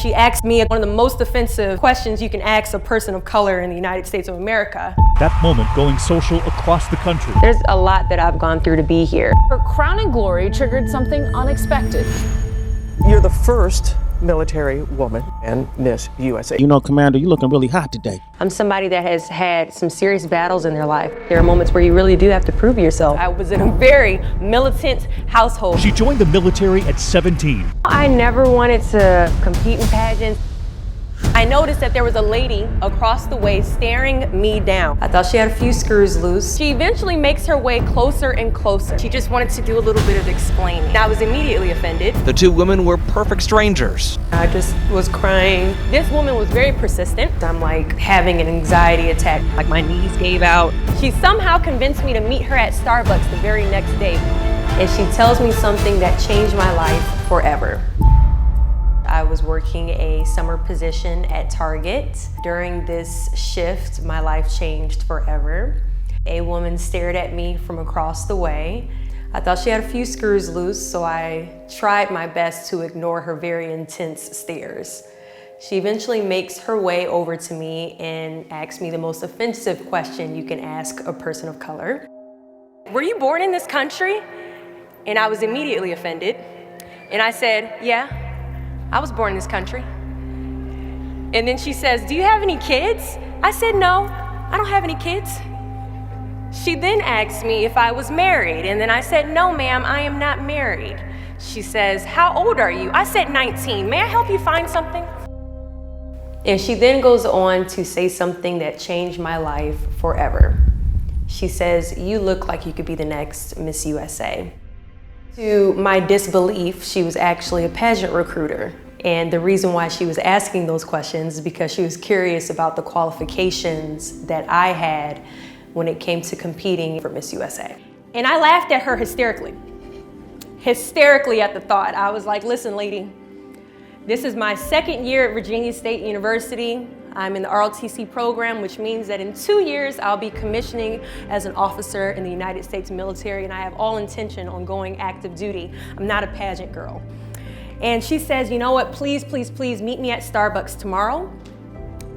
she asked me one of the most offensive questions you can ask a person of color in the United States of America. That moment going social across the country. There's a lot that I've gone through to be here. Her crowning glory triggered something unexpected. You're the first military woman and Miss USA. You know, Commander, you're looking really hot today. I'm somebody that has had some serious battles in their life. There are moments where you really do have to prove yourself. I was in a very militant household. She joined the military at 17. I never wanted to compete in pageants. I noticed that there was a lady across the way staring me down. I thought she had a few screws loose. She eventually makes her way closer and closer. She just wanted to do a little bit of explaining. I was immediately offended. The two women were perfect strangers. I just was crying. This woman was very persistent. I'm like having an anxiety attack, like my knees gave out. She somehow convinced me to meet her at Starbucks the very next day. And she tells me something that changed my life forever. I was working a summer position at Target. During this shift, my life changed forever. A woman stared at me from across the way. I thought she had a few screws loose, so I tried my best to ignore her very intense stares. She eventually makes her way over to me and asks me the most offensive question you can ask a person of color. "Were you born in this country?" And I was immediately offended. And I said, "Yeah, I was born in this country." And then she says, "Do you have any kids?" I said, "No, I don't have any kids." She then asked me if I was married, and then I said, "No, ma'am, I am not married." She says, "How old are you?" I said, 19. "May I help you find something?" And she then goes on to say something that changed my life forever. She says, "You look like you could be the next Miss USA." To my disbelief, she was actually a pageant recruiter. And the reason why she was asking those questions is because she was curious about the qualifications that I had when it came to competing for Miss USA. And I laughed at her hysterically at the thought. I was like, "Listen, lady, this is my second year at Virginia State University. I'm in the ROTC program, which means that in 2 years, I'll be commissioning as an officer in the United States military, and I have all intention on going active duty. I'm not a pageant girl." And she says, "You know what, please, please, please meet me at Starbucks tomorrow.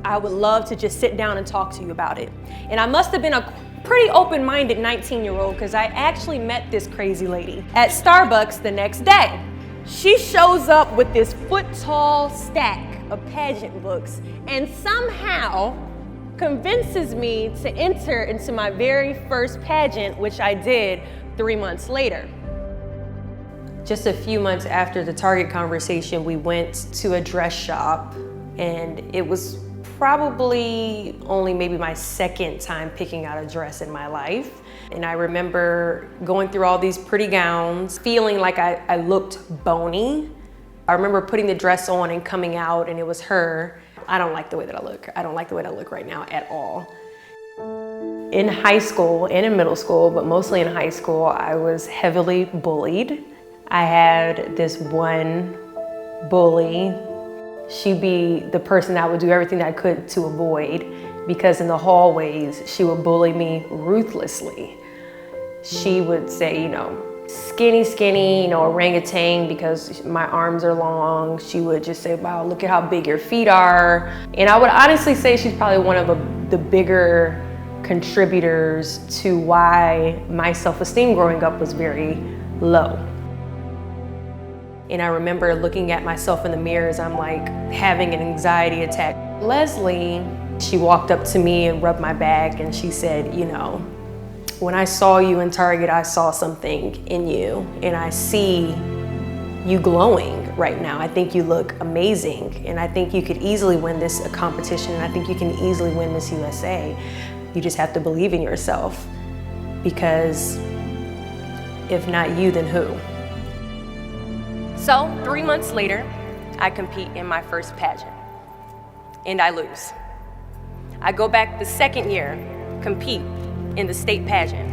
I would love to just sit down and talk to you about it." And I must have been a pretty open-minded 19-year-old because I actually met this crazy lady at Starbucks the next day. She shows up with this foot-tall stack of pageant books and somehow convinces me to enter into my very first pageant, which I did 3 months later. Just a few months after the Target conversation, we went to a dress shop, and it was probably only maybe my second time picking out a dress in my life. And I remember going through all these pretty gowns, feeling like I looked bony. I remember putting the dress on and coming out, and it was her. I don't like the way that I look. I don't like the way that I look right now at all. In high school and in middle school, but mostly in high school, I was heavily bullied. I had this one bully. She'd be the person that would do everything that I could to avoid, because in the hallways, she would bully me ruthlessly. She would say, you know, "Skinny, skinny, you know, orangutan," because my arms are long. She would just say, "Wow, look at how big your feet are." And I would honestly say she's probably one of the bigger contributors to why my self-esteem growing up was very low. And I remember looking at myself in the mirror as I'm like having an anxiety attack. Leslie, she walked up to me and rubbed my back, and she said, "You know, when I saw you in Target, I saw something in you, and I see you glowing right now. I think you look amazing, and I think you could easily win this competition, and I think you can easily win Miss USA. You just have to believe in yourself, because if not you, then who?" So 3 months later, I compete in my first pageant, and I lose. I go back the second year, compete in the state pageant,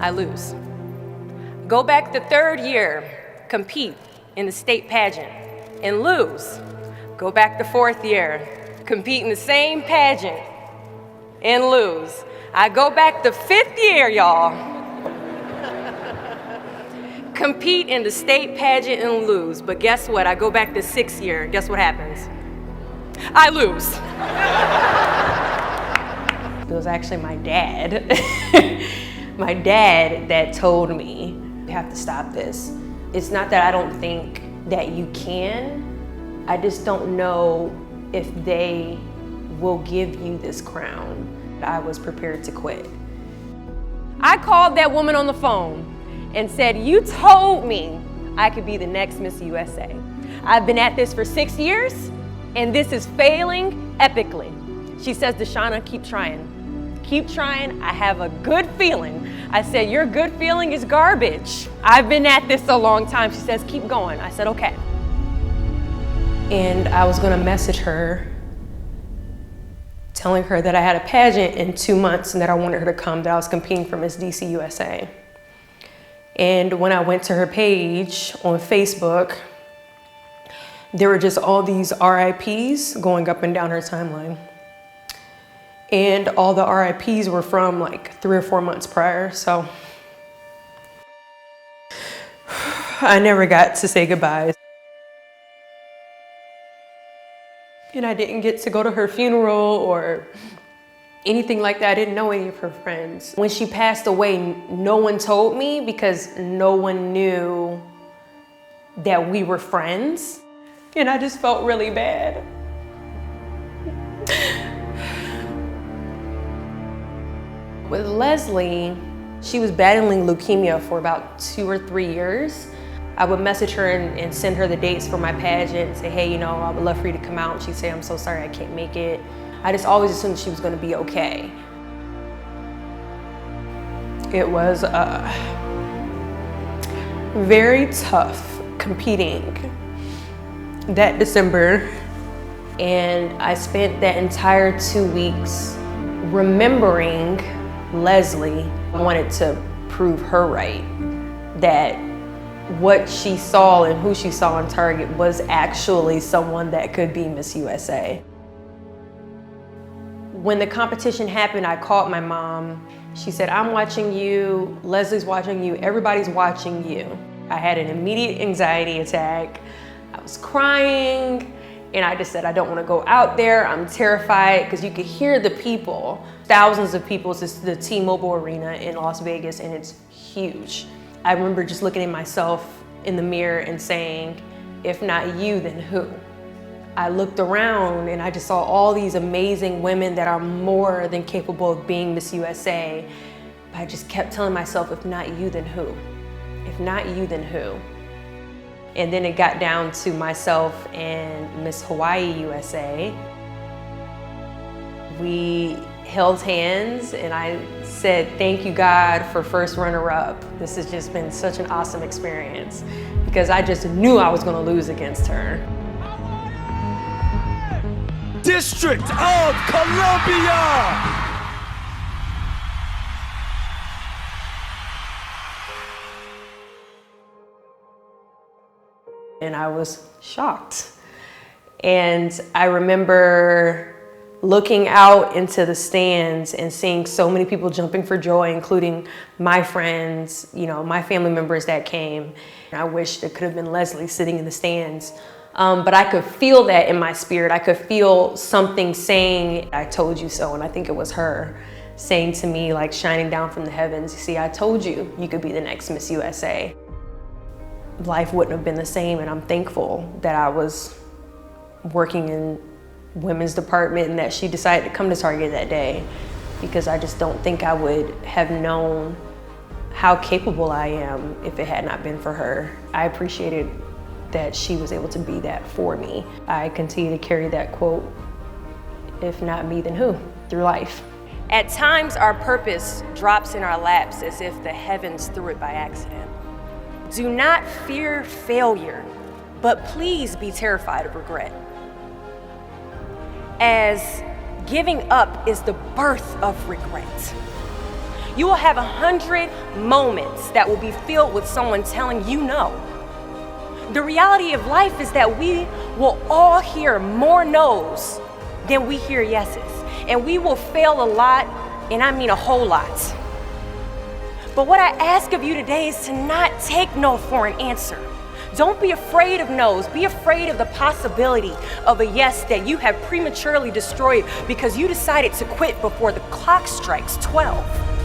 I lose. Go back the third year, compete in the state pageant, and lose. Go back the fourth year, compete in the same pageant, and lose. I go back the fifth year, y'all. compete in the state pageant and lose. But guess what? I go back the 6th year. Guess what happens? I lose. It was actually my dad. My dad that told me, you have to stop this. It's not that I don't think that you can. I just don't know if they will give you this crown. I was prepared to quit. I called that woman on the phone and said, you told me I could be the next Miss USA. I've been at this for 6 years and this is failing epically. She says, Deshauna, keep trying. Keep trying, I have a good feeling. I said, your good feeling is garbage. I've been at this a long time. She says, keep going. I said, okay. And I was gonna message her, telling her that I had a pageant in 2 months and that I wanted her to come, that I was competing for Miss DC USA. And when I went to her page on Facebook, there were just all these RIPs going up and down her timeline. And all the RIPs were from like 3 or 4 months prior, so I never got to say goodbye. And I didn't get to go to her funeral or anything like that. I didn't know any of her friends. When she passed away, no one told me because no one knew that we were friends. And I just felt really bad. With Leslie, she was battling leukemia for about 2 or 3 years. I would message her and send her the dates for my pageant, say, hey, you know, I would love for you to come out. And she'd say, I'm so sorry, I can't make it. I just always assumed she was gonna be okay. It was very tough competing that December. And I spent that entire 2 weeks remembering Leslie. I wanted to prove her right, that what she saw and who she saw on Target was actually someone that could be Miss USA. When the competition happened, I called my mom. She said, I'm watching you, Leslie's watching you, everybody's watching you. I had an immediate anxiety attack. I was crying, and I just said, I don't want to go out there. I'm terrified, because you could hear the people, thousands of people. It's the T-Mobile Arena in Las Vegas, and it's huge. I remember just looking at myself in the mirror and saying, if not you, then who? I looked around and I just saw all these amazing women that are more than capable of being Miss USA. But I just kept telling myself, if not you, then who? If not you, then who? And then it got down to myself and Miss Hawaii USA. We held hands and I said, thank you, God, for first runner-up. This has just been such an awesome experience because I just knew I was gonna lose against her. District of Columbia! And I was shocked. And I remember looking out into the stands and seeing so many people jumping for joy, including my friends, you know, my family members that came. I wished it could have been Leslie sitting in the stands. But I could feel that in my spirit. I could feel something saying, I told you so. And I think it was her saying to me, like shining down from the heavens, you see, I told you, you could be the next Miss USA. Life wouldn't have been the same, and I'm thankful that I was working in women's department and that she decided to come to Target that day, because I just don't think I would have known how capable I am if it had not been for her. I appreciated that she was able to be that for me. I continue to carry that quote, if not me, then who, through life. At times, our purpose drops in our laps as if the heavens threw it by accident. Do not fear failure, but please be terrified of regret. As giving up is the birth of regret. You will have 100 moments that will be filled with someone telling you no. The reality of life is that we will all hear more no's than we hear yeses. And we will fail a lot, and I mean a whole lot. But what I ask of you today is to not take no for an answer. Don't be afraid of no's. Be afraid of the possibility of a yes that you have prematurely destroyed because you decided to quit before the clock strikes 12.